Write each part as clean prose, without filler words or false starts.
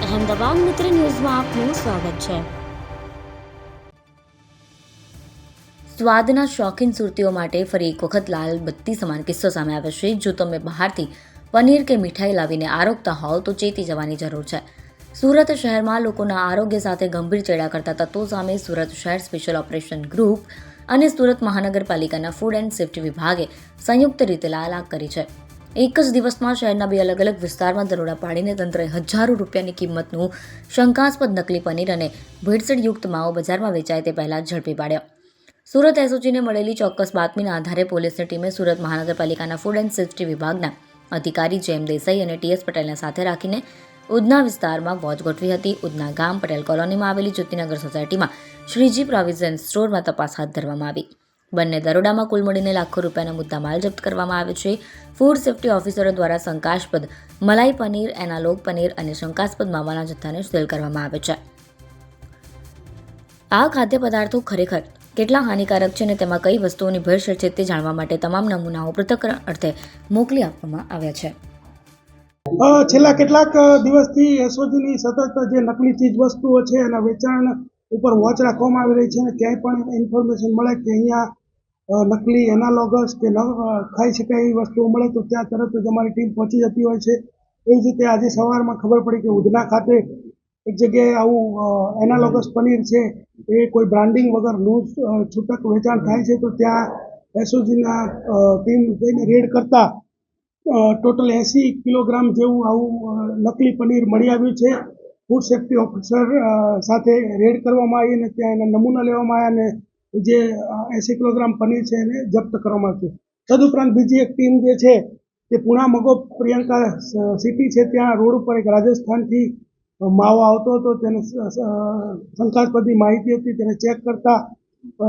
અહેમદાબાદ મિત્ર ન્યૂઝમાં આપનું સ્વાગત છે। સ્વાદના શોખીન સુરતીઓ માટે ફરી એક વખત લાલ બત્તી સમાન કિસ્સો સામે આવ્યો છે। જો તમે બહારથી પનીર કે મીઠાઈ લાવીને આરોગતા હોવ તો ચેતી જવાની જરૂર છે। સુરત શહેરમાં લોકોના આરોગ્ય સાથે ગંભીર ચેડા કરતા તત્વો સામે સુરત શહેર સ્પેશિયલ ઓપરેશન ગ્રુપ અને સુરત મહાનગરપાલિકાના ફૂડ એન્ડ સેફ્ટી વિભાગે સંયુક્ત રીતે લાલાક કરી છે। એક જ દિવસમાં શહેરના 2 અલગ અલગ વિસ્તારમાં દરોડા પાડીને તંત્રએ હજારો રૂપિયાની કિંમતનું શંકાસ્પદ નકલી પનીર અને ભેળસેળયુક્ત માવો બજારમાં વેચાય તે પહેલા ઝડપી પાડ્યા। સુરત એસઓજીને મળેલી ચોક્કસ બાતમીના આધારે પોલીસની ટીમે સુરત મહાનગરપાલિકાના ફૂડ એન્ડ સેફ્ટી વિભાગના અધિકારી જેમ દેસાઈ અને ટીએસ પટેલને સાથે રાખીને ઉધના વિસ્તારમાં વોચ ગોઠવી હતી। ઉધના ગામ પટેલ કોલોનીમાં આવેલી જ્યોતિનગર સોસાયટીમાં શ્રીજી પ્રોવિઝન સ્ટોરમાં તપાસ હાથ ધરવામાં આવી। બંને દરોડામાં કુલ મળીને લાખો રૂપિયાના મુદ્દામાલ જપ્ત કરવામાં આવ્યો છે। ફૂડ સેફ્ટી ઓફિસરો દ્વારા શંકાસ્પદ મલાઈ પનીર, એનાલોગ પનીર અને શંકાસ્પદ માવાના જથ્થાને સીલ કરવામાં આવે છે। આ ખાદ્ય પદાર્થો ખરેખર કેટલા હાનિકારક છે અને તેમાં કઈ વસ્તુઓની ભેળસેળ છે તે જાણવા માટે તમામ નમૂનાઓ પૃથ્થકરણ અર્થે મોકલી આપવામાં આવ્યા છે। છેલ્લા કેટલાક દિવસથી એસઓજીની સતત જે નકલી ચીજ વસ્તુઓ છે એના વેચાણ ઉપર વોચ રાખવામાં આવી રહી છે અને ક્યાંય પણ ઇન્ફોર્મેશન મળે કે અહીંયા નકલી એનાલોગસ કે ન ખાઈ શકાય એવી વસ્તુઓ મળે તો ત્યાં તરત જ અમારી ટીમ પહોંચી જતી હોય છે। એ જ રીતે આજે સવારમાં ખબર પડી કે ઉધના ખાતે એક જગ્યાએ આવું એનાલોગસ પનીર છે એ કોઈ બ્રાન્ડિંગ વગર લૂઝ છૂટક વેચાણ થાય છે તો ત્યાં એસઓજીના ટીમ જઈને રેડ કરતા ટોટલ 80 કિલોગ્રામ જેવું આવું નકલી પનીર મળી આવ્યું છે। ફૂડ સેફ્ટી ઓફિસર સાથે રેડ કરવામાં આવી અને ત્યાં એના નમૂના લેવામાં આવ્યા અને જે 80 કિલોગ્રામ પનીર છે એને જપ્ત કરવામાં આવ્યું। તદુપરાંત બીજી એક ટીમ જે છે તે પુણા મગો પ્રિયંકા સિટી છે ત્યાં રોડ ઉપર એક રાજસ્થાનથી માવો આવતો હતો તેને શંકાસ્પદની માહિતી હતી તેને ચેક કરતા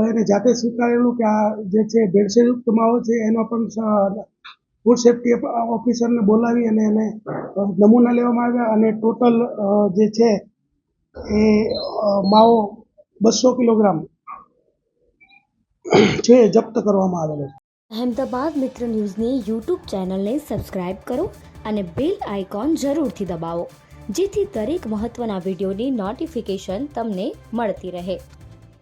એને જાતે સ્વીકારેલું કે આ જે છે ભેળસેળયુક્ત માવો છે એનો પણ ફૂડ સેફ્ટી ઓફિસરને બોલાવી અને એને નમૂના લેવામાં આવ્યા અને ટોટલ જે છે એ માવો 200 કિલોગ્રામ છે જપ્ત કરવામાં આવેલો છે। અહેમદાબાદ મિત્ર ન્યૂઝની યુટ્યુબ ચેનલને સબસ્ક્રાઇબ કરો અને બેલ આઇકોન જરૂરથી દબાવો જેથી દરેક મહત્વના વિડીયોની નોટિફિકેશન તમને મળતી રહે।